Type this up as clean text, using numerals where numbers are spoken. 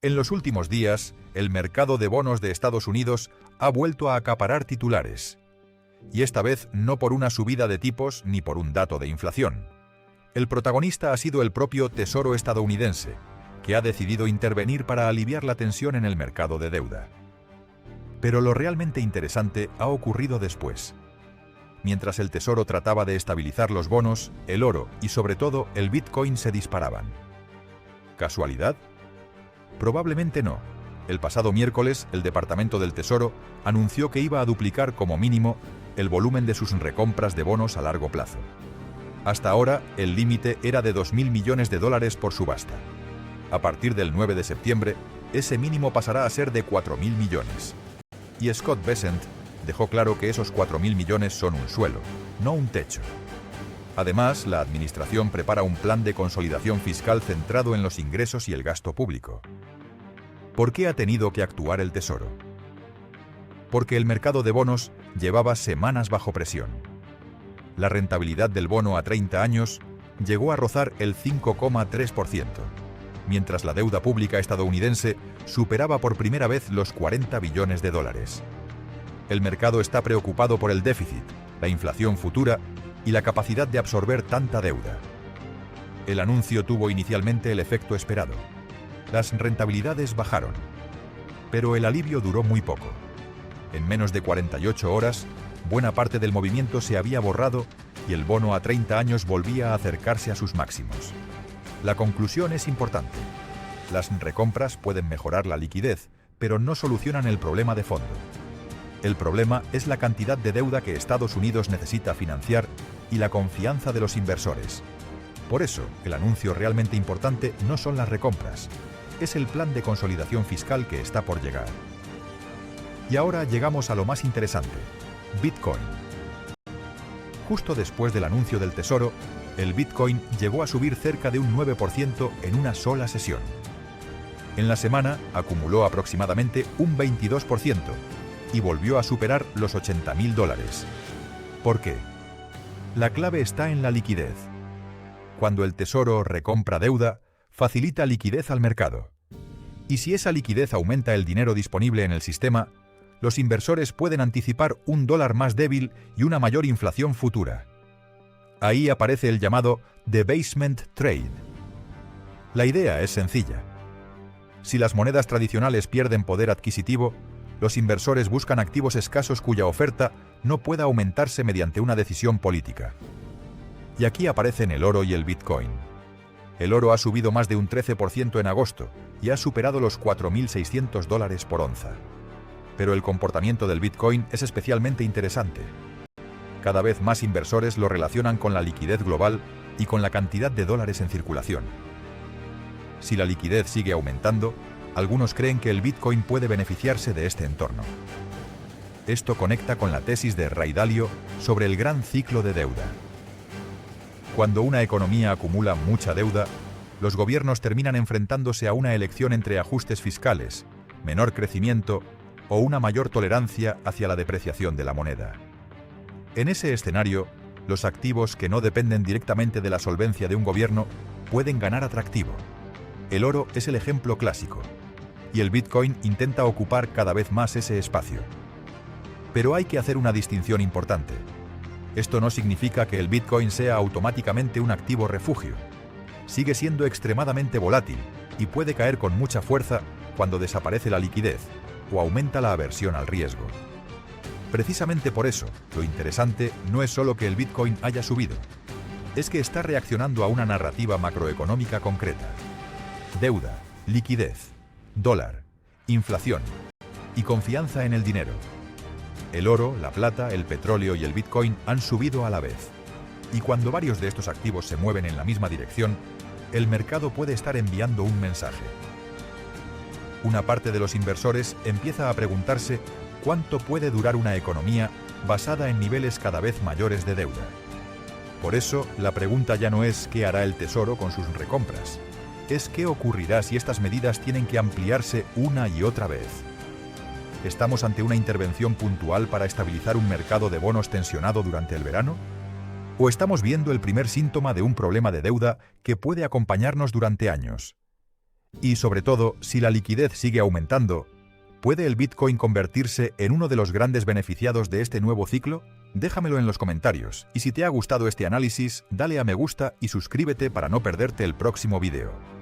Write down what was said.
En los últimos días, el mercado de bonos de Estados Unidos ha vuelto a acaparar titulares. Y esta vez no por una subida de tipos ni por un dato de inflación. El protagonista ha sido el propio Tesoro estadounidense, que ha decidido intervenir para aliviar la tensión en el mercado de deuda. Pero lo realmente interesante ha ocurrido después. Mientras el Tesoro trataba de estabilizar los bonos, el oro y sobre todo el Bitcoin se disparaban. ¿Casualidad? Probablemente no. El pasado miércoles, el Departamento del Tesoro anunció que iba a duplicar como mínimo el volumen de sus recompras de bonos a largo plazo. Hasta ahora, el límite era de $2.000 millones por subasta. A partir del 9 de septiembre, ese mínimo pasará a ser de $4.000 millones. Y Scott Bessent dejó claro que esos $4.000 millones son un suelo, no un techo. Además, la administración prepara un plan de consolidación fiscal centrado en los ingresos y el gasto público. ¿Por qué ha tenido que actuar el Tesoro? Porque el mercado de bonos llevaba semanas bajo presión. La rentabilidad del bono a 30 años llegó a rozar el 5,3%, mientras la deuda pública estadounidense superaba por primera vez los $40 billones. El mercado está preocupado por el déficit, la inflación futura y la capacidad de absorber tanta deuda. El anuncio tuvo inicialmente el efecto esperado. Las rentabilidades bajaron, pero el alivio duró muy poco. En menos de 48 horas, buena parte del movimiento se había borrado y el bono a 30 años volvía a acercarse a sus máximos. La conclusión es importante. Las recompras pueden mejorar la liquidez, pero no solucionan el problema de fondo. El problema es la cantidad de deuda que Estados Unidos necesita financiar y la confianza de los inversores. Por eso, el anuncio realmente importante no son las recompras, es el plan de consolidación fiscal que está por llegar. Y ahora llegamos a lo más interesante, Bitcoin. Justo después del anuncio del Tesoro, el Bitcoin llegó a subir cerca de un 9% en una sola sesión. En la semana acumuló aproximadamente un 22% y volvió a superar los $80.000. ¿Por qué? La clave está en la liquidez. Cuando el Tesoro recompra deuda, facilita liquidez al mercado. Y si esa liquidez aumenta el dinero disponible en el sistema, los inversores pueden anticipar un dólar más débil y una mayor inflación futura. Ahí aparece el llamado debasement trade. La idea es sencilla. Si las monedas tradicionales pierden poder adquisitivo, los inversores buscan activos escasos cuya oferta no pueda aumentarse mediante una decisión política. Y aquí aparecen el oro y el Bitcoin. El oro ha subido más de un 13% en agosto y ha superado los $4.600 por onza. Pero el comportamiento del Bitcoin es especialmente interesante. Cada vez más inversores lo relacionan con la liquidez global y con la cantidad de dólares en circulación. Si la liquidez sigue aumentando, algunos creen que el Bitcoin puede beneficiarse de este entorno. Esto conecta con la tesis de Ray Dalio sobre el gran ciclo de deuda. Cuando una economía acumula mucha deuda, los gobiernos terminan enfrentándose a una elección entre ajustes fiscales, menor crecimiento o una mayor tolerancia hacia la depreciación de la moneda. En ese escenario, los activos que no dependen directamente de la solvencia de un gobierno pueden ganar atractivo. El oro es el ejemplo clásico, y el Bitcoin intenta ocupar cada vez más ese espacio. Pero hay que hacer una distinción importante. Esto no significa que el Bitcoin sea automáticamente un activo refugio. Sigue siendo extremadamente volátil y puede caer con mucha fuerza cuando desaparece la liquidez o aumenta la aversión al riesgo. Precisamente por eso, lo interesante no es solo que el Bitcoin haya subido, es que está reaccionando a una narrativa macroeconómica concreta. Deuda, liquidez, dólar, inflación y confianza en el dinero. El oro, la plata, el petróleo y el Bitcoin han subido a la vez. Y cuando varios de estos activos se mueven en la misma dirección, el mercado puede estar enviando un mensaje. Una parte de los inversores empieza a preguntarse cuánto puede durar una economía basada en niveles cada vez mayores de deuda. Por eso, la pregunta ya no es qué hará el Tesoro con sus recompras, es qué ocurrirá si estas medidas tienen que ampliarse una y otra vez. ¿Estamos ante una intervención puntual para estabilizar un mercado de bonos tensionado durante el verano? ¿O estamos viendo el primer síntoma de un problema de deuda que puede acompañarnos durante años? Y sobre todo, si la liquidez sigue aumentando, ¿puede el Bitcoin convertirse en uno de los grandes beneficiados de este nuevo ciclo? Déjamelo en los comentarios, y si te ha gustado este análisis, dale a me gusta y suscríbete para no perderte el próximo vídeo.